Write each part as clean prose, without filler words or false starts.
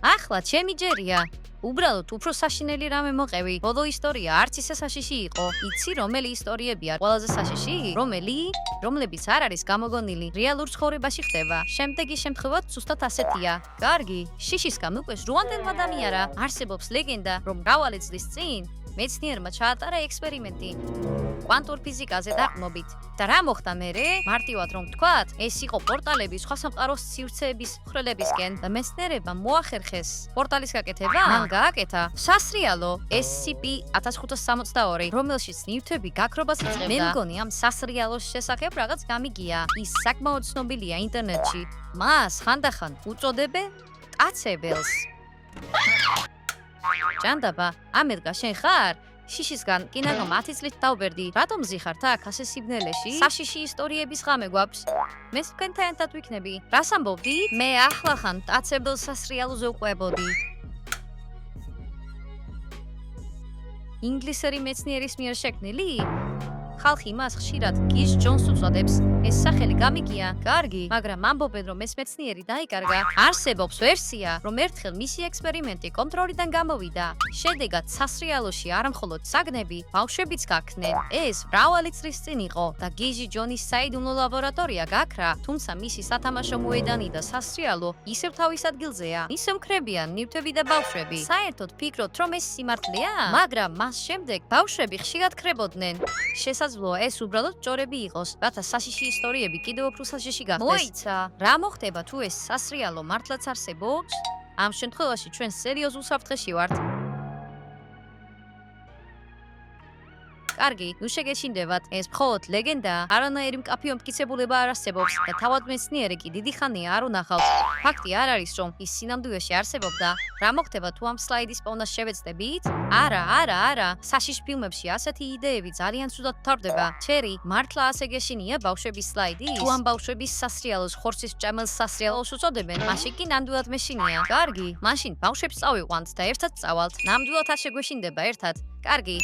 ახლა ჩემი ჯერია. უბრალოდ უფრო საშინელი რამე მოყევი. ბოლო ისტორია არც ისე საშიში იყო. იცი რომელი ისტორიებია ყველაზე საშიში? რომლებიც არ არის გამოგონილი, რეალურ ცხოვრებაში ხდება. შემდეგი შემთხვევა ზუსტად ასეთია. კარგი, შიშისგან უკვე ჟუანდელმა დამიარა. არსებობს ლეგენდა, რომ მრავალი წლის წინ მეცნიერმა ჩაატარა ექსპერიმენტი კვანტურ ფიზიკაზე დაყრდნობით. და რა მოხდა მერე? მარტივად რომ ვთქვათ, ეს იყო პორტალები სხვა სამყაროს სივრცეების მხრელებისკენ და მეცნიერებმა მოახერხეს პორტალის გაკეთება. მან გააკეთა სასრიალო SCP-1562, რომელშიც ნივთები გაქრობას იწყებდა. მე მგონი ამ სასრიალოს შესახებ რაღაც გამიგია. ის საკმაოდ ცნობილია ინტერნეტში. მას ხანდახან უწოდებენ კაცებელს. ჭანდაბა, ამერკა შენ ხარ? შიშისგან კინაღამ 10 წლით დავბერდი. რატომ ზიხართ აქ ასე სიბნელეში? საშიში ისტორიების ღამე გვაქვს. მე თქვენთან ერთად ვიქნები. რას ამბობდი? მე ახლახან კაცებელ სასრიალოზე ვყვებოდი. ინგლისელი მეცნიერის მიერ შექმნილი? ხალხი მას ხშირად გიჟ ჯონს უწოდებს. ეს სახელი გამიგია. კარგი, მაგრამ ამბობენ, რომ ეს მეცნიერი დაიკარგა. არსებობს ვერსია, რომ ერთხელ მისი ექსპერიმენტი კონტროლიდან გამოვიდა. შედეგად სასრიალოში არა მხოლოდ საგნები, ბავშვებიც გაქრნენ. ეს მრავალი წლის წინ იყო და გიჟი ჯონის საიდუმლო ლაბორატორია გაქრა, თუმცა მისი სათამაშო მოედანი და სასრიალო ისევ თავის ადგილზეა. ისევ მქრებიან ნივთები და ბავშვები. საერთოდ ფიქრობთ, რომ ეს სიმართლეა? მაგრამ მას შემდეგ ბავშვები ხშირად ქრებოდნენ. შესაძლოა ეს უბრალოდ ჭორები იყოს, რათა საშიში ისტორიები კიდევ უფრო საშიში გახდეს. მოიცა, რა მოხდება თუ ეს სასრიალო მართლაც არსებობს? ამ შემთხვევაში ჩვენ სერიოზულ საფრთხეში ვართ. კარგი, ნუ შეგეშინდებათ, ეს მხოლოდ ლეგენდაა, არანაირი მკაფიო მტკიცებულება არ არსებობს და თავად მეცნიერი კი დიდი ხანია არ უნახავთ. ფაქტი არ არის, რომ ის სინამდვილეში არსებობდა. რა მოხდება თუ ამ სლაიდის პოვნას შევეცდებით? არა, საშიშ ფილმებში ასეთი იდეები ძალიან ცუდად მთავრდება. ჩერი, მართლა ასე გეშინია ბავშვების სლაიდი? თუ ამ ბავშვების სასრიალოს ხორცის ჭამელს სასრიალოს უწოდებენ, მაშინ კი ნამდვილად მეშინია. კარგი, მაშინ ბავშვებს წავიყვანთ და ერთად წავალთ. ნამდვილად არ შეგვეშინდება ერთად. კარგი.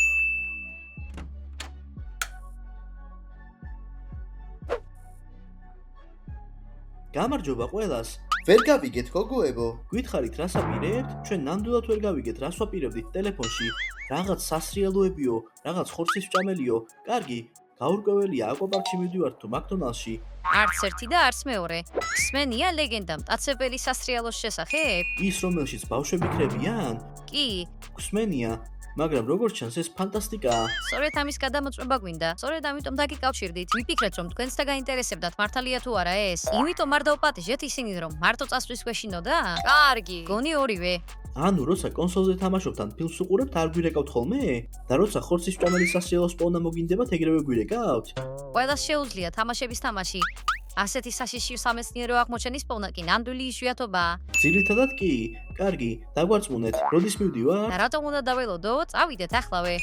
გამარჯობა ყველას. ვერ გავიგეთ გოგოებო. გითხარით რას აპირებთ? ჩვენ ნამდვილად ვერ გავიგეთ რას ვაპირებდით ტელეფონში. რაღაც სასრიალოებიო, რაღაც ხორცის ჭამელიო. კარგი, გაურკვეველია აკვაპარკში მივდივართ თუ მაკდონალდსში. არც ერთი და არც მეორე. ხსმენია ლეგენდა მტაცებელი სასრიალოს შესახებ? ის რომელშიც ბავშვები ქრებიან? კი. ხსმენია, მაგრამ როგორც ჩანს ეს ფანტასტიკაა. სწორედ ამის გადამოწმება გვინდა. სწორედ ამიტომ დაგიკავშირდით. ვიფიქრეთ, რომ თქვენც დაგაინტერესებდათ მართალია თუ არა ეს. იმიტომ არ დავპატიჟეთ ისინი, რომ მარტო წასვლის გვეშინოდა? კარგი, გონი ორივე. ანუ როცა კონსოლზე თამაშობთ ან ფილმს უყურებთ, არ გვირეკავთ ხოლმე? და როცა ხორცის ჭამელის სასრიალოს პოვნა მოგინდებათ, ეგრევე გვირეკავთ? ყველას შეუძლია თამაშების თამაში. ასეთი საშიში სამეცნიერო აღმოჩენის პოვნა კი ნამდვილი იშვიათობაა. ძირითადად კი. კარგი, დაგვარწმუნეთ, როდის მივდივართ? და რატომ უნდა დაველოდო? წავიდეთ ახლავე.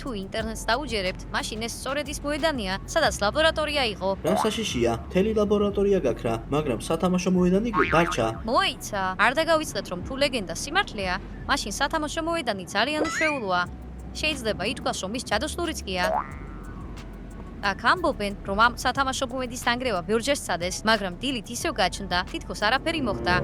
თუ ინტერნეტს დაუჯერებთ, მაშინ ეს სწორედ ის მოედანია, სადაც ლაბორატორია იყო. რა საშიშია? მთელი ლაბორატორია გაქრა, მაგრამ სათამაშო მოედანი დარჩა. მოიცა, არ დაგავიწყდეთ, რომ თუ ლეგენდა სიმართლეა, მაშინ სათამაშო მოედანი ძალიან უჩვეულოა. შეიძლება ითქვას, რომ ის ჯადოსნურიც კია. აქ ამბობენ, რომ ამ სათამაშო მოედის დანგრევა ბევრჯერ სცადეს, მაგრამ დილით ისევ გაჩნდა, თითქოს არაფერი მოხდა.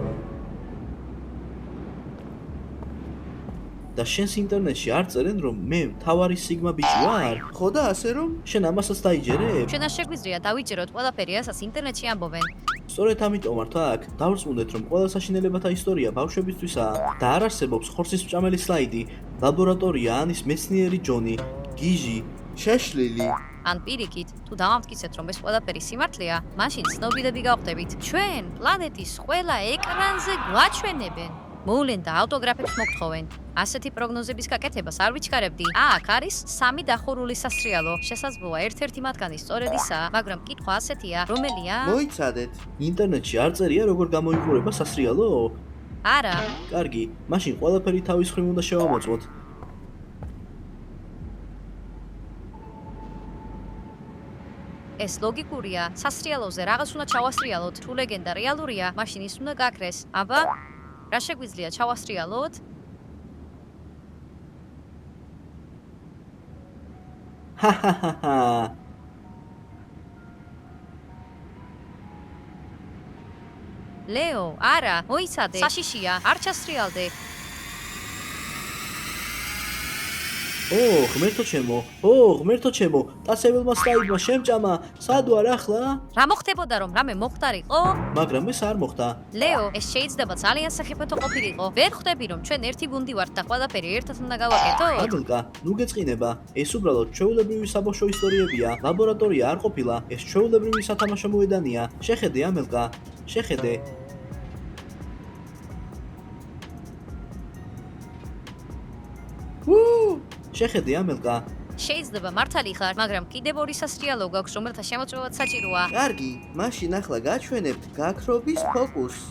და შენს ინტერნეტში არ წერენ, რომ მე მთავარი სიგმა ბიჭი ვარ? ხო და ასე რომ შენ ამასაც დაიჯერებ? ჩვენ არ შეგვიძლია დავიჯეროთ ყველაფერი, რასაც ინტერნეტში ამბობენ. სწორედ ამიტომ ვართ აქ. დავრწმუნდეთ, რომ ყველა საშინელებათა ისტორია ბავშვებისთვისაა და არ არსებობს ხორცის მჭამელი სლაიდი, ლაბორატორია ან ის მეცნიერი ჯონი, გიჟი, შეშლილი. ან პირიქით, თუ დავამტკიცეთ, რომ ეს ყველაფერი სიმართლეა, მაშინ ცნობილები გავხდებით. ჩვენ პლანეტის ყველა ეკრანზე გვაჩვენებენ. მოვლენ და ავტოგრაფებს მოგთხოვენ. ასეთი პროგნოზების გაკეთებას არ ვიჩქარებდი. აქ არის 3 დახურული სასრიალო. შესაძლოა ერთ-ერთი მათგანი სწორედ ისაა, მაგრამ კითხვა ასეთია, რომელია? მოიცადეთ. ინტერნეტში არ წერია, როგორ გამოიყურება სასრიალო? არა. კარგი, მაშინ ყველაფერი თავის მხრივ უნდა შევამოწმოთ. ეს ლოგიკურია. სასრიალოზე რაღაც უნდა ჩავასრიალოთ. თუ ლეგენდა რეალურია, მაშინ ის უნდა გაქრეს. აბა, რა შეგვიძლია ჩავასრიალოთ? ჰაჰაჰაჰა. ლეო, არა, მოიცადე. საშიშია, არ ჩასრიალდე. ღმერთო ჩემო, ღმერთო ჩემო, ტასეველმა სტაიბმა შემჭამა, სად ვარ ახლა? რა მოხდებოდა რომ რამე მოხდარიყო? მაგრამ ეს არ მოხდა. ლეო, ეს შეიძლება ძალიან სახიფათო ყოფილიყო. ვერ ხვდები რომ ჩვენ ერთი გუნდი ვართ და ყველაფერი ერთად უნდა გავაკეთოთ? ადელკა, ნუ გეწყინება. ეს უბრალოდ ჩვეულებრივი საბავშვო ისტორიებია. ლაბორატორია არ ყოფილა. ეს ჩვეულებრივი სათამაშო მოედანია. შეხედე ამელკა, შეხედე. შეხედე ამელკა. შეიძლება მართალი ხარ, მაგრამ კიდევ ორი სასრიალო გაქვს, რომელთა შემოწმებაც საჭიროა. კარგი, მაშინ ახლა გაჩვენებთ გაქრობის ფოკუსს.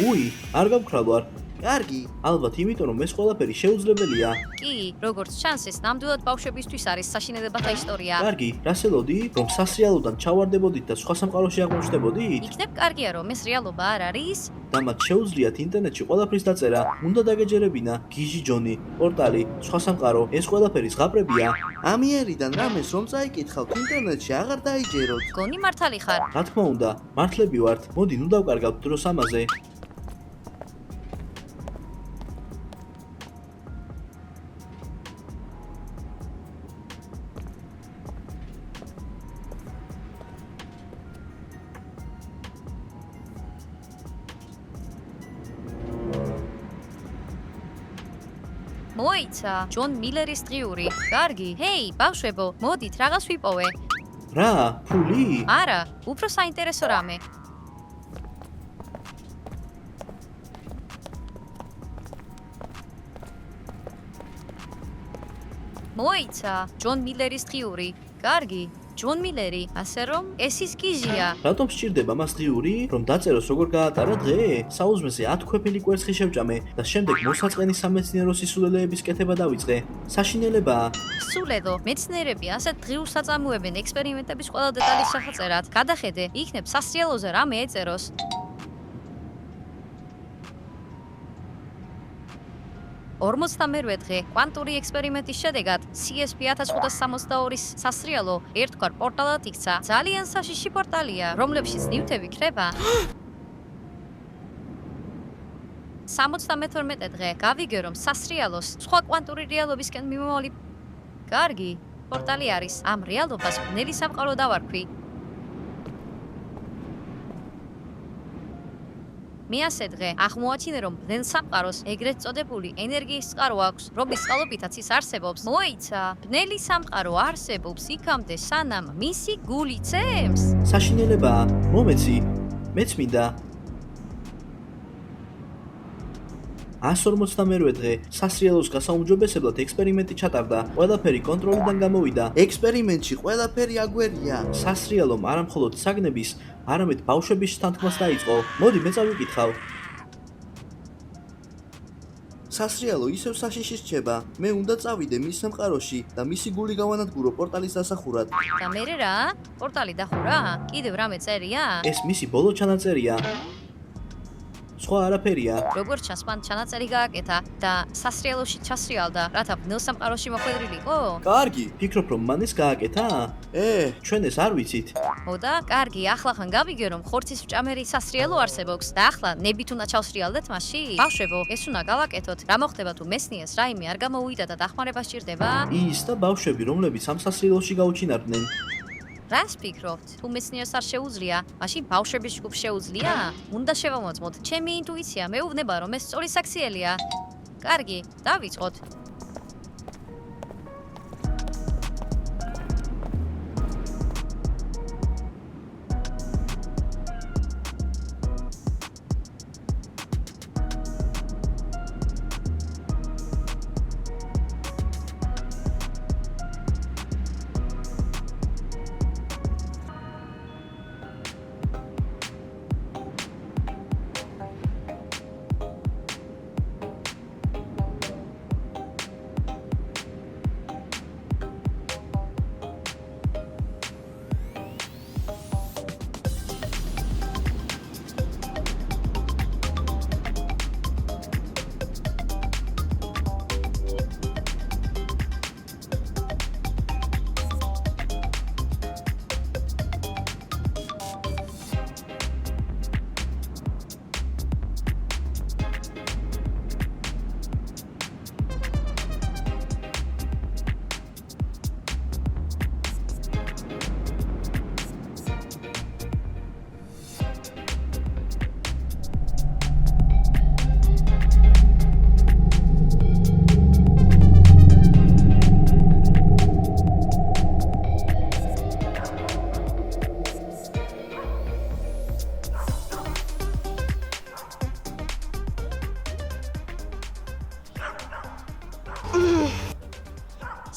უი, არ გავქრალვარ. კარგი, ალბათ იმიტომ რომ ეს ყველაფერი შეუძლებელია. კი, როგორც ჩანს, ეს ნამდვილად ბავშვებისთვის არის საშინელებათა ისტორია. კარგი, რასელოდი, რომ სასრიალოდან ჩავარდებოდით და სხვა სამყაროში აღმოჩნდებოდით? იქნებ კარგია რომ ეს რეალობა არ არის? და მათ შეუძლიათ ინტერნეტში ყველაფრის დაწერა. უნდა დაგეჯერებინა გიჟი ჯონი, პორტალი, სხვა სამყარო, ეს ყველაფერი ზღაპრებია. ამიერიდან რამეს რომ წაიკითხავთ ინტერნეტში აღარ დაიჯეროთ. გონი მართალი ხარ? რა თქმა უნდა, მართლები ვართ. მოდი, ნუ დავკარგავთ დროს ამაზე. მოიცა, ჯონ მილერის დღიური. კარგი, ჰეი, ბავშვებო, მოდით რაღაც ვიპოვე. რა, ფული? არა, უფრო საინტერესო რამე. მოიცა, ჯონ მილერის დღიური. კარგი, ჯონ მილერი, ასე რომ ეს ის გიჟია. რატომ სჭირდება მას დღიური, რომ დაწეროს როგორ გაატარა დღე? საუზმეზე 10 ქვეფილი კვერცხი შევჭამე და შემდეგ მოსაწყენი სამეცნიერო სისულელეების კეთება დავიწყე. საშინელებაა. სულედო, მეცნიერები ასეთ დღიურს აწამუებენ ექსპერიმენტების ყველა დეტალის სახელწერად. გადახედე, იქნებ სასრიალოზე რამე ეწეროს. ორმოცდამერვე დღე კვანტური ექსპერიმენტის შედეგად CSP-1562-ის სასრიალო ერთგვარ პორტალად იქცა. ძალიან საშიში პორტალია, რომლებშიც ნივთები ქრება. 72 დღე გავიგე რომ სასრიალოს სხვა კვანტური რეალობისკენ მიმავალი. კარგი, პორტალი არის. ამ რეალობას ბნელი სამყარო დავარქვი. მეასე დღე აღმოაჩინე რომ ბნელ სამყაროს ეგრეთ წოდებული ენერგიის წყარო აქვს, რომლის წყალობითაც ის არსებობს. მოიცა, ბნელი სამყარო არსებობს იქამდე სანამ მისი გული წემს. საშინელებაა. მომეცი. მეც მინდა. 142 დღე სასრიალოს გასაუმჯობესებლად ექსპერიმენტი ჩატარდა. ყველაფერი კონტროლიდან გამოვიდა. ექსპერიმენტში ყველაფერი აგვერია. სასრიალომ არა მხოლოდ საგნების, არამედ ბავშვების თანთქმას დაიწყო. მოდი მე წავიკითხავ. სასრიალო ისევ საშიში რჩება. მე უნდა წავიდე მის სამყაროში და მისი გული გავანადგურო პორტალის დასახურად. და მერე რა? პორტალი დახურა? კიდევ რამე წერია? ეს მისი ბოლო ჩანაწერია. სხვა არაფერია. როგორც ჩანს, მან ჩანაწერი გააკეთა და სასრიალოში ჩასრიალდა, რათა ბნელ სამყაროში მოხვედრილიყო? კარგი, ფიქრობ რომ მან ეს გააკეთა? ჩვენ ეს არ ვიცით. მოდა, კარგი, ახლა ხან გავიგე რომ ხორცის ვჭამერი სასრიალო არსებობს და ახლა ნებით უნდა ჩავსრიალდეთ მასში? ბავშვებო, ეს უნდა გავაკეთოთ. რა მოხდება თუ მესნიეს რაიმე არ გამოუვიდა და დახმარება სჭირდება? ის და ბავშვები, რომლებიც ამ სასრიალოში გაუჩინარდნენ. რას ფიქრობთ? თუ მეცნიერს არ შეუძლია, მაშინ ბავშვების ჯგუფს შეუძლია? უნდა შევამოწმოთ. ჩემი ინტუიცია მეუბნება, რომ ეს სწორი საქციელია. კარგი, დავიწყოთ.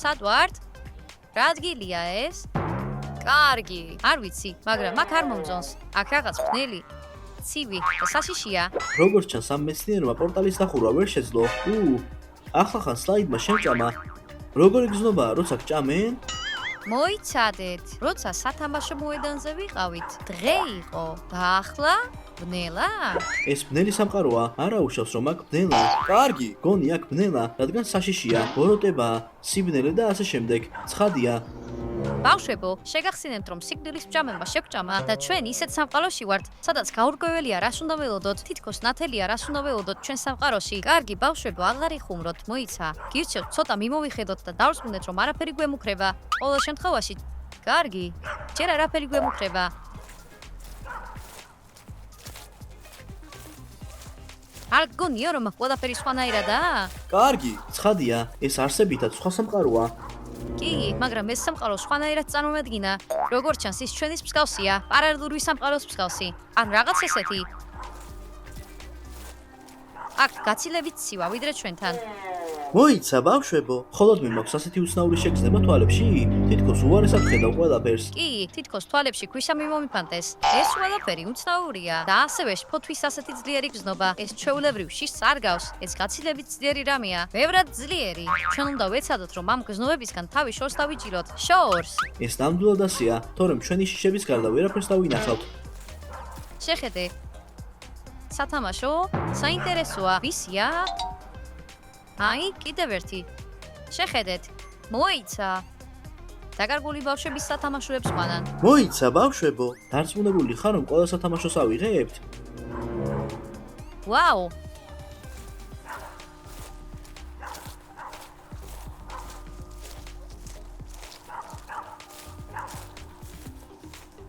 სად ვართ? რა ადგილია ეს? კარგი, არ ვიცი, მაგრამ აქ არ მომწონს. აქ რაღაც ბნელი, ცივი და საშიშია. როგორც ჩანს, ამ მეცნიერმა პორტალის დახურვა ვერ შეძლო. ახლახან სლაიდმა შემჭამა. როგორი გზნობაა, როცა გჭამენ? მოიცადეთ, როცა სათამაშო მოედანზე ვიყავით, დღე იყო და ახლა ბნელა? ეს ბნელი სამყაროა, არა უშავს რომ აქ ბნელა. კარგი, გონი აქ ბნელა, რადგან საშიშია, ბოროტებაა, სიბნელე და ასე შემდეგ. ცხადია. ბავშვებო, შეგახსენებთ რომ სიკვდილის მჭამება შეგვჭამა და ჩვენ ისეთ სამყაროში ვართ, სადაც გაურკვეველია რას უნდა ველოდოთ, თითქოს ნათელია რას უნდა ველოდოთ ჩვენ სამყაროში. კარგი, ბავშვებო, აღარ იხუმროთ, მოიცა. გირჩევთ ცოტა მიმოვიხედოთ და დავსვინეთ რომ არაფერი გვემუქრება. ყოველ შემთხვევაში, კარგი, ჯერ არაფერი გვემუქრება. არ გგონია რომ აქ ყველაფერი სხვანაირადაა? კარგი, ცხადია, ეს არსებითად სხვა სამყაროა. კი, მაგრამ ეს სამყარო სხვანაირად წარმომედგინა. როგორც ჩანს, ის ჩვენის მსგავსია, პარალელური სამყაროს მსგავსი. ან რაღაც ესეთი. აქ გაცილებით ცივა ვიდრე ჩვენთან. მოიცა, ბავშვებო, ხოლოდ მე მაქვს ასეთი უცნაური შეგრძნება თვალებში? თითქოს უარესად ხედავ ყველაფერს. კი, თითქოს თვალებში ქვიშა მიმომიფანტეს. ეს ყველაფერი უცნაურია და ასევე ფოთვის ასეთი ძლიერი გზნობა. ეს ჩვეულებრივ შიშს არ გავს. ეს გაცილებით ძლიერი რამეა. ბევრად ძლიერი. ჩვენ უნდა ვეცადოთ რომ ამ გზნობებისგან თავი შორს დავიჭიროთ. შორს. ეს ნამდვილად ასეა, თორემ ჩვენი შიშების გარდა ვერაფერს დავინახავთ. შეხედე. სათამაშო, საინტერესოა. ვისია? აი, კიდევ ერთი. შეხედეთ. მოიცა. დაკარგული ბავშვების სათამაშოებს ყვანან. მოიცა, ბავშვებო, დარწმუნებული ხარ რომ ყველა სათამაშოს ავიღებთ? ვაუ.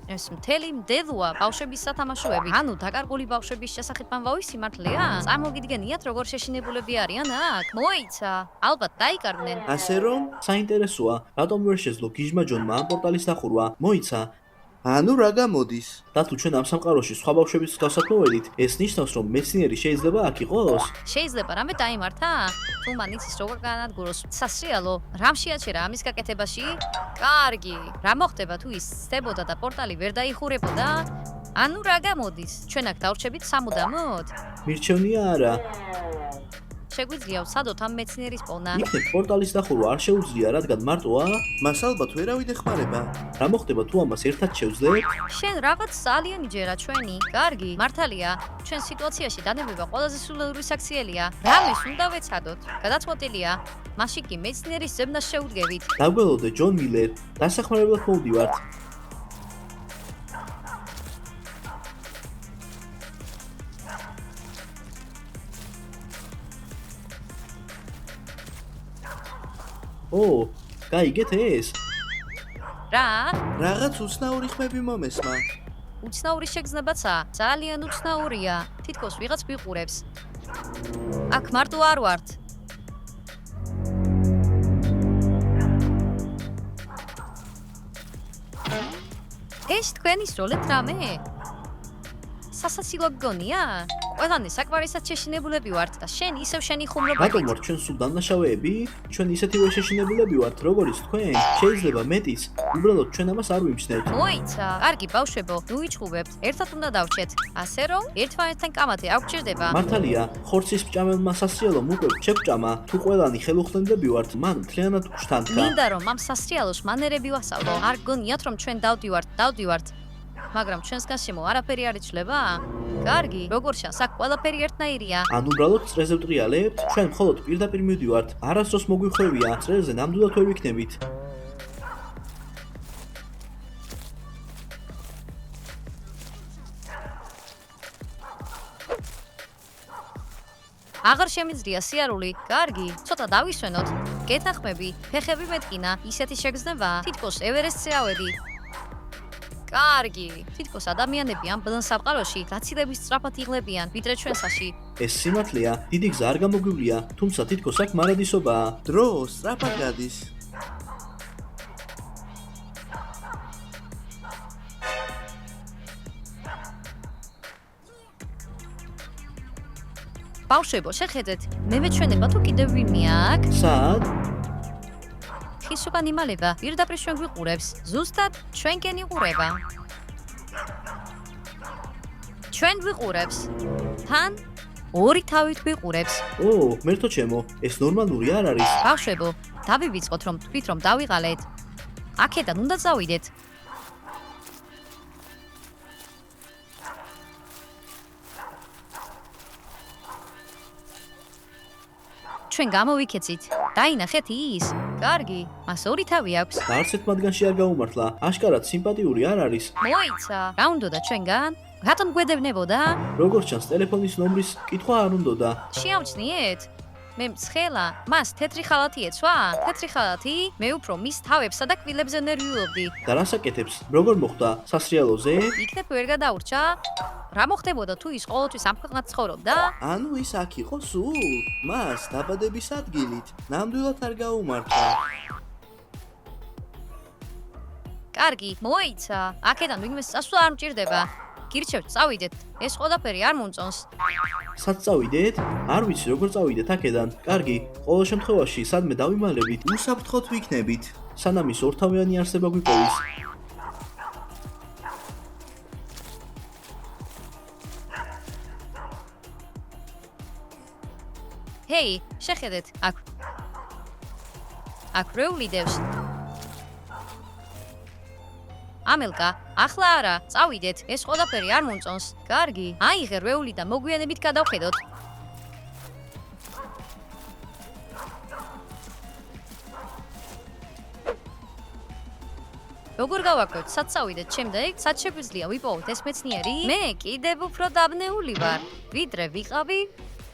ეს მთელი მდელოა ბავშვების სათამაშოები. ანუ დაკარგული ბავშვების შესახებ ამბავი სიმართლეა? წარმოგიდგენიათ როგორ შეშინებულები არიან აქ? მოიცა, ალბათ დაიკარგნენ. ასე რომ, საინტერესოა, რატომ ვერ შეძლო გიჟმა ჯონმა ამ პორტალის დახურვა? მოიცა. ანუ რა გამოდის? და თუ ჩვენ ამ სამყაროში სხვა ბავშვების მსგავსად მოვედით, ეს ნიშნავს რომ მეცნიერი შეიძლება აქ იყოს? შეიძლება რამე დაიმართა? თუ მან იცის როგორ განადგუროს სასრიალო, რამ შეაჩერა ამის გაკეთებაში? კარგი, რა მოხდება თუ ის სცდებოდა და პორტალი ვერ დაიხურებოდა? ანუ რა გამოდის? ჩვენ აქ დავრჩებით სამუდამოდ? მირჩევნია არა. შეგვიძლია ვსადოთ ამ მეცნიერის პოვნა. იქნებ პორტალის დახურვა არ შეუძლია, რადგან მარტოა? მას ალბათ ვერავინ ეხმარება. რა მოხდება თუ ამას ერთად შევძლებთ? შენ რაღაც ძალიან იჯერა ჩვენი. კარგი, მართალია. ჩვენ სიტუაციაში დანებება ყველაზე სულელური საქციელია. რამეს უნდა ვეცადოთ? გადაწყვეტილია. მაშინ კი მეცნიერის ზებნას შეუდგებით. დაგველოდე ჯონ მილერ, დასახმარებლად მოვდივართ. ო, გაიგეთ ეს? რა? რაღაც უცნაური ხმები მომესმა. უცნაური შეგრძნებაცა? ძალიან უცნაურია. თითქოს ვიღაც გვიყურებს. აქ მარტო არ ვართ. ეს თქვენი სროლეთ რამე? სასაცილო გგონია? ყველანი საკვარისად შეშინებულები ვართ და შენ ისევ შენი ხუმრობებით. რატომ ვართ ჩვენ სულ დანაშაუები? ჩვენ ისეთივე შეშინებულები ვართ, როგორც თქვენ. შეიძლება მეტიც. უბრალოდ ჩვენ ამას არ ვიმჩნევთ. მოიცა, კარგი ბავშვებო, ნუ ვიჩხუბებთ. ერთად უნდა დავჭეთ. ასე რომ, ერთმანეთთან კამათი არ გჭირდება. მართალია, ხორცის მჭამელმა სასრიალომ უკვე შეგვჭამა. თუ ყველანი ხელუხლენდები ვართ, მან მთლიანად გვშთანთქა. მინდა რომ ამ სასრიალოს მანერები ვასწავლო. არ გონიათ რომ ჩვენ დავდივართ. მაგრამ ჩვენს გარშემო არაფერი არ იცვლება? კარგი, როგორ ჩანს, აქ ყველაფერი ერთნაირია. ან უბრალოდ წრეზე ვტრიალებთ? ჩვენ მხოლოდ პირდაპირ მივდივართ. არასდროს მოგვიხვევია, წრეზე ნამდვილად ვერ ვიქნებით. აღარ შემიძლია სიარული. კარგი, ცოტა დავისვენოთ. გეთანხმები, ფეხები მეტკინა, ისეთი შეგრძნებაა, თითქოს ევერესტზე ავედი. კარგი, თითქოს ადამიანები ამ ბლან სამყაროში გაცილებით სწრაფად იღლებიან, ვიდრე ჩვენსაში. ეს სიმართლეა, დიდი გზა არ გამოგვივლია, თუმცა თითქოს აქ მარადისობაა. დრო სწრაფად გადის. ბავშვებო, შეხედეთ, მე მეჩვენება თუ კიდევ ვინმე აქ? სად? ის უკან იმალება, პირდაპირ ჩვენ გვიყურებს. ზუსტად ჩვენკენ იყურება. ჩვენ გვიყურებს. თან ორი თავით გვიყურებს. ო, მერტო ჩემო, ეს ნორმალური არ არის. ბავშვებო, დავივიწყოთ რომ თქვით რომ დავიღალეთ. აქედან უნდა წავიდეთ. ჩვენ გამოვიქეცით. დაინახეთ ის. კარგი, მას ორი თავი აქვს. და არც ერთ მათგანში არ გაუმართლა. აშკარად სიმპათიური არ არის. მოიცა, რა უნდოდა ჩვენგან? რატომ გვედევნებოდა? როგორც ჩანს, ტელეფონის ნომრის კითხვა არ უნდოდა. შეამჩნიეთ? მე მცხელა, მას თეთრი ხალათი ეცვა? თეთრი ხალათი? მე უფრო მის თავებსა და კბილებზე ნერვიულობდი. და რას აკეთებს? როგორ მოხდა? სასრიალოზე? იქნებ ვერ გადაურჩა? რა მოხდებოდა თუ ის ყოველთვის ამ ქვეყნად ცხოვრობდა? ანუ ის აქ იყო სულ? მას დაბადების ადგილით ნამდვილად არ გაუმართლა. კარგი, მოიცა. აქედან ვინმე წასვლა არ მჭირდება. გირჩევთ, წავიდეთ. ეს ყველაფერი არ მომწონს. სად წავიდეთ? არ ვიცი როგორ წავიდეთ აქედან. კარგი, ყოველ შემთხვევაში სადმე დავიმალებით, უსაფრთხოდ ვიქნებით. სანამ ის ორთავიანი არსება გვიპოვის. ჰეი, შეხედეთ, აქ რეული დევს. ამელკა, ახლა არა, წავიდეთ, ეს ყველაფერი არ მომწონს. კარგი, აიღე რეული და მოგვიანებით გადავხედოთ. როგორ გავაკვირდით, სად წავიდეთ შემდეგ? სად შეგვიძლია ვიპოვოთ ეს მეცნიერი? მე კიდევ უფრო დაბნეული ვარ, ვიდრე ვიყავი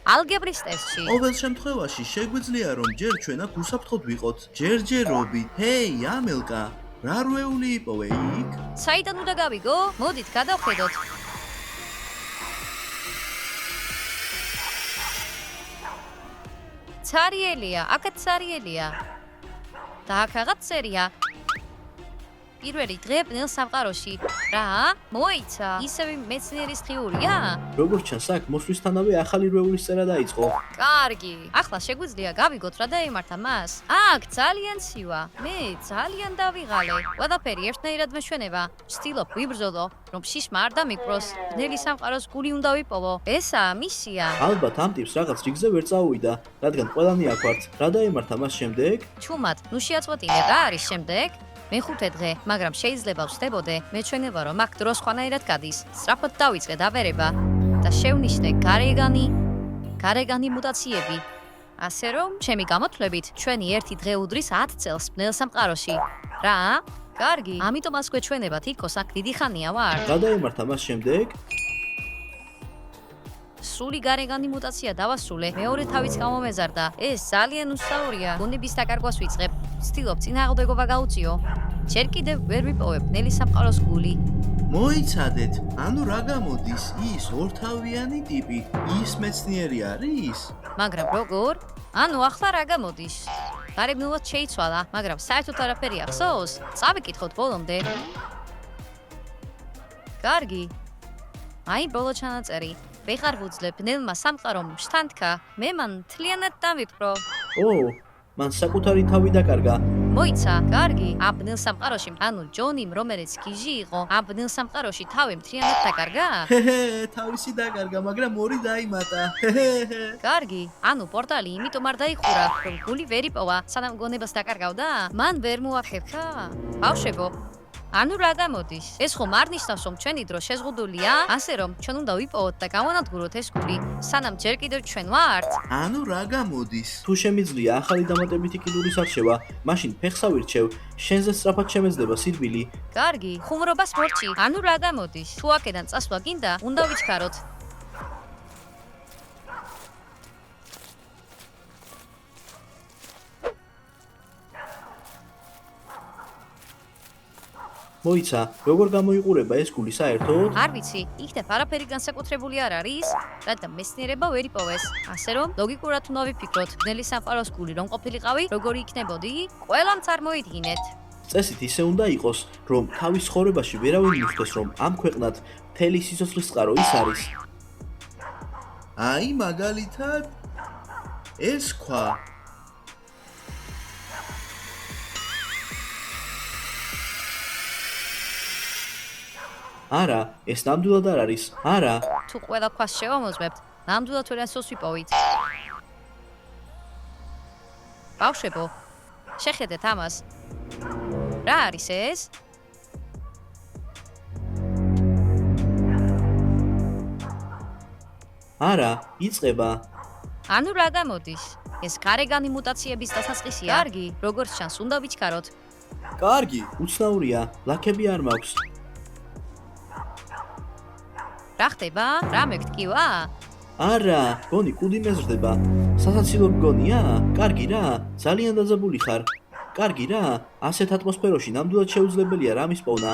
ალგებრის ტესტში. ყოველ შემთხვევაში შეგვიძლია რომ ჯერ ჩვენ აქ უსაფრთხოდ ვიყოთ. ჯერჯერობით. ჰეი, ამელკა, რა რვეული იპოვე იქ? საიდან უნდა გავიგო? მოდით გადავხედოთ. ცარიელია, აქაც ცარიელია. და აქ რაღაც წერია. პირველი დღე ბნელ სამყაროში. რა? მოიცა. ისევ მეცნიერის ღიურია? როგორც ჩანს, აქ მოსვლისთანავე ახალი რვეულის წერა დაიწყო. კარგი. ახლა შეგვიძლია გავიგოთ რა დაემართა მას. აქ ძალიან ცივა. მე ძალიან დავიღალე. ყველაფერი ერთნაირად მეშვენება. ვცდილობ ვიბრძოლო, რომ შიშმა არ დამიკვროს. ბნელი სამყაროს გული უნდა ვიპოვო. ესაა მისია. ალბათ ამ ტიპს რაღაც რიგზე ვერ წაუვიდა, რადგან ყველანი აქ ვართ. რა დაემართა მას შემდეგ? ჩუმად, ნუ შეაწყვეტინე რა არის შემდეგ? მეხუთე დღე, მაგრამ შეიძლება ვსდებოდე, მეჩვენება რომ აქ დროს ხვანაირად გადის. სწრაფად დავიწყე დაბერება და შევნიშნე გარეგანი მუტაციები. ასე რომ, ჩემი გამოთვლებით, ჩვენი ერთი დღე უდრის 10 წელს ბნელ სამყაროში. რა? კარგი, ამიტომ ას გვეჩვენებათ იქოს აქ დიდი ხანია ვარ. რა დაემართა მას შემდეგ? სული გარეგანი მუტაცია დავასრულე, მეორე თავიც გამომეზარდა. ეს ძალიან უსაურია. გონების დაკარგვას ვიწყებ. ვცდილობ წინააღმდეგობა გაუწიო. ჯერ კიდევ ვერ ვიპოვებ ბნელი სამყაროს გული. მოიცადეთ, ანუ რა გამოდის? ის ორთავიანი ტიპი, ის მეცნიერი არის? მაგრამ როგორ? ანუ ახლა რა გამოდის? გარეგნულად შეიცვალა, მაგრამ საერთოდ არაფერი ახსოვს? წავიკითხოთ ბოლომდე. კარგი. აი ბოლო ჩანაწერი. ვეღარ ვუძლებ ბნელმა სამყარომ შთანთქა. მე მან მთლიანად დავიფრო. ო, მან საკუთარი თავი დაკარგა. მოიცა, კარგი. ამ ბნელ სამყაროში, ანუ ჯონიმ, რომელიც გიჟი იყო, ამ ბნელ სამყაროში თავი მთლიანად დაკარგა? თავისი დაკარგა, მაგრამ ორი დაიმატა. კარგი. ანუ პორტალი იმიტომ არ დაიხურა, რომ გული ვერ იპოვა, სანამ გონებას დაკარგავდა? მან ვერ მოახერხა? ბავშვებო, ანუ რა გამოდის? ეს ხომ არ ნიშნავს, რომ ჩვენი დრო შეზღუდულია? ასე რომ, ჩვენ უნდა ვიპოვოთ და გავანადგუროთ ეს გული, სანამ ჯერ კიდევ ჩვენ ვართ? ანუ რა გამოდის? თუ შემიძლია ახალი დამატებითი კიდურის არჩევა, მაშინ ფეხს ავირჩევ, შენზე სწრაფად შემეძლება სირბილი. კარგი, ხუმრობას მორჩი. ანუ რა გამოდის? თუ აქედან წასვლა გინდა, უნდა ვიჩქაროთ. მოიცა, როგორ გამოიყურება ეს გული საერთოდ? არ ვიცი, იქნებ არაფერი განსაკუთრებული არ არის, რადგან მეცნიერება ვერ იპოვეს. ასე რომ, ლოგიკურად უნდა ვიფიქროთ, ბნელი სამყაროს გული რომ ყოფილიყავი, როგორი იქნებოდი? ყველამ წარმოიდგინეთ. წესით ისე უნდა იყოს, რომ თავის ცხოვრებაში ვერავინ მიხვდეს, რომ ამ ქვეყნად მთელი სიცოცხლის წყარო ის არის. აი, მაგალითად, ეს ქვა. არა, ეს ნამდვილად არ არის. არა. თუ ყველა ქვას შევამოწმებთ, ნამდვილად ვერასოს ვიპოვით. ბავშვებო, შეხედეთ ამას. რა არის ეს? არა, იწყება. ანუ რა გამოდის? ეს გარეგანი მუტაციების დასაწყისია. კარგი, როგორც ჩანს, უნდა ვიჩქაროთ. კარგი, უცნაურია, ლაქები არ მაქვს. რა ხდება? რამე გტკივა? არა, გონი კუდი მეზრდება. სასაცილო გონია? კარგი რა, ძალიან დაძაბული ხარ. კარგი რა, ასეთ ატმოსფეროში ნამდვილად შეუძლებელია რამის პოვნა.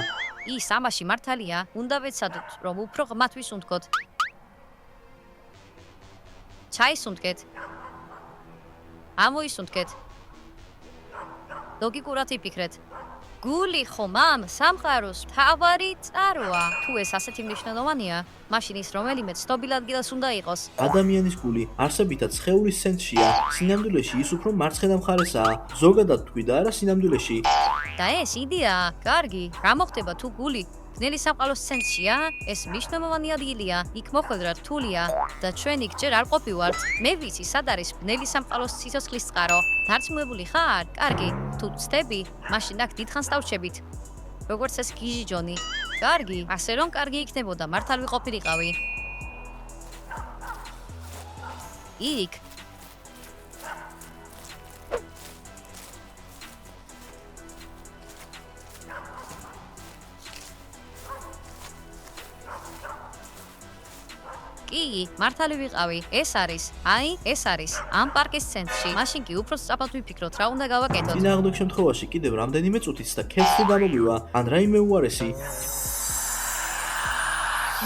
ის ამაში მართალია, უნდა ვეცადოთ, რომ უფრო ღმათ ვისუნთქოთ. ჩაისუნთქეთ. ამოისუნთქეთ. ლოგიკურად იფიქრეთ. გული ხომ ამ სამყაროს მთავარი წყაროა. თუ ეს ასეთი მნიშვნელოვანია, მაშინ ის რომელიმე ცნობილ ადგილას უნდა იყოს. ადამიანის გული არსებითად სხეულის ცენტრშია. სინამდვილეში ის უფრო მარცხენა მხარესაა. ზოგადად თქვი და არა სინამდვილეში. და ეს იდეაა. კარგი, რა მოხდება თუ გული ბნელი სამყაროს ცენტრშია? ეს მნიშვნელოვანი ადგილია. იქ მოხვედრა რთულია და ჩვენ იქ ჯერ არ ყოფილვართ. მე ვიცი, სად არის ბნელი სამყაროს სიცოცხლის წყარო. დარწმუნებული ხარ? კარგი, თუ ვცდები, მაშინ აქ დიდხანს დავჩებით. როგორც ეს გიჟი ჯონი. კარგი, ასე რომ კარგი იქნებოდა, მართალ ვიყოფილიყავი. იქ კი, მართალი ვიყავი. ეს არის ამ პარკის ცენტრში. მაშინ კი უფრო სწრაფად ვიფიქროთ, რა უნდა გავაკეთოთ. წინააღმდეგ შემთხვევაში კიდევ რამდენიმე წუთიც და ქერცლი გამომივა, ან რაიმე უარესი.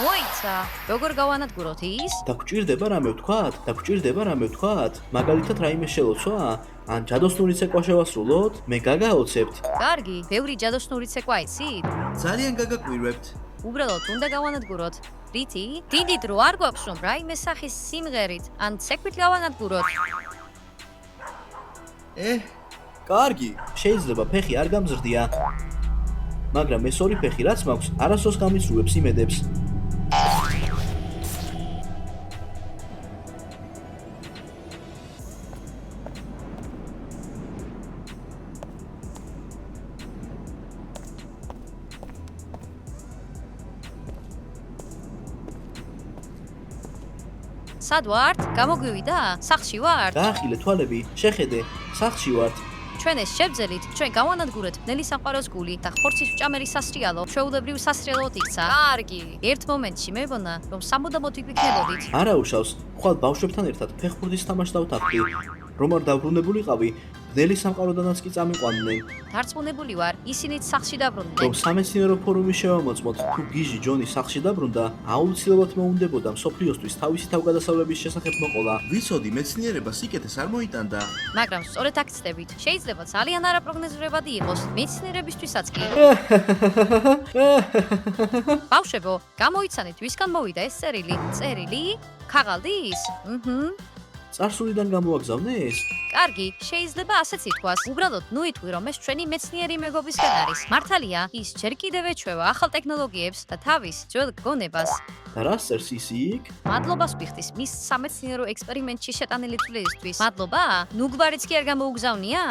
მოიცა, როგორ გავანადგუროთ ის? დაგჭირდება რამე ვთქვათ? მაგალითად რაიმე შელოცვა? ან ჯადოსნური ცეკვა შევასრულოთ? მე გაგაოცებთ. კარგი, ბევრი ჯადოსნური ცეკვა იცით? ძალიან გაგაკვირვებთ. უბრალოდ უნდა გავანადგუროთ. რითი? დიდი დრო არ გვაქვს, რომ რაიმე სახის სიმღერით ან ცეკვით გავანადგუროთ. კარგი, შეიძლება ფეხი არ გამზრდია. მაგრამ ეს ორი ფეხი რაც მაქვს, არასოს გამიცრუებს იმედებს. სად ვართ? გამოგვივიდა? სახლში ვართ? დაახილე თვალები, შეხედე, სახლში ვართ. ჩვენ ეს შევძელით, ჩვენ გავანადგურეთ ბნელი სამყაროს გული და ხორცის ვჭამელი სასრიალო, ჩვეულებრივ სასრიალოდ იქცა. კარგი. ერთ მომენტში მეგონა, რომ სამუდამოდ ვიფიქრებოდით. არა უშავს, ხვალ ბავშვებთან ერთად ფეხბურთის თამაშს დავთანხმდი. რომ არ დავრუნებულიყავი, ბნელი სამყაროდანაც კი წამიყვანდნენ. დარწმუნებული ვარ, ისინიც სახლში დაბრუნდნენ. რომ სამეცნიერო ფორუმი შევამოწმოთ, თუ გიჟი ჯონი სახლში დაბრუნდა, აუცილებლად მოუნდებოდა მსოფლიოსთვის თავისი თავგადასავლების შესახებ მოყოლა. ვიცოდი, მეცნიერება სიკეთეს არ მოიტანდა. მაგრამ სწორედ აქ ცდებით. შეიძლება ძალიან არაპროგნოზირებადი იყოს, მეცნიერებისთვისაც კი. ბავშვებო, გამოიცანეთ, ვისგან მოვიდა ეს წერილი? წერილი? ქაღალდის? წარსულიდან გამოაგზავნეს? კარგი, შეიძლება ასეც ითქვას. უბრალოდ ნუ იტყვი, რომ ეს ჩვენი მეცნიერი მეგობისგან არის. მართალია, ის ჯერ კიდევ ეჩვევა ახალ ტექნოლოგიებს და თავის ძველ გონებას. და რას წერს ის იქ? მადლობას ვიხდის მის სამეცნიერო ექსპერიმენტში შეტანილი წვლილისთვის. მადლობა? ნუ გვარიც კი არ გამოუგზავნია?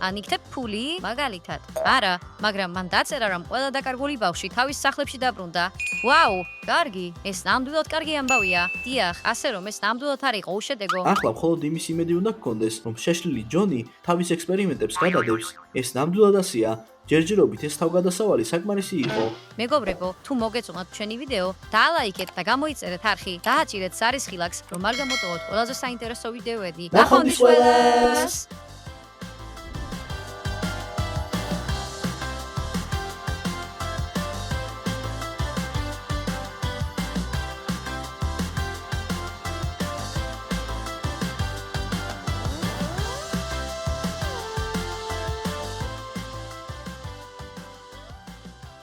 ან იქნებ ფული, მაგალითად. არა, მაგრამ მან დაწერა, რომ ყველა დაკარგული ბავშვი თავის სახლებში დაბრუნდა. ვაუ, კარგი, ეს ნამდვილად კარგი ამბავია. დიახ, ასე რომ ეს ნამდვილად არ იყო უშედეგო. ახლა მხოლოდ იმის იმედი უნდა გქონდეს, რომ შეშლილი ჯონი თავის ექსპერიმენტებს გადადებს. ეს ნამდვილად ასეა. ჯერჯერობით ეს თავგადასავალი საკმარისი იყო. მეგობრებო, თუ მოგეწონათ ჩვენი ვიდეო, დაალაიქეთ და გამოიწერეთ არხი. დააჭირეთ ზარის ხილაკს, რომ არ გამოტოვოთ ყველაზე საინტერესო ვიდეოები. ნახვამდის ყველას!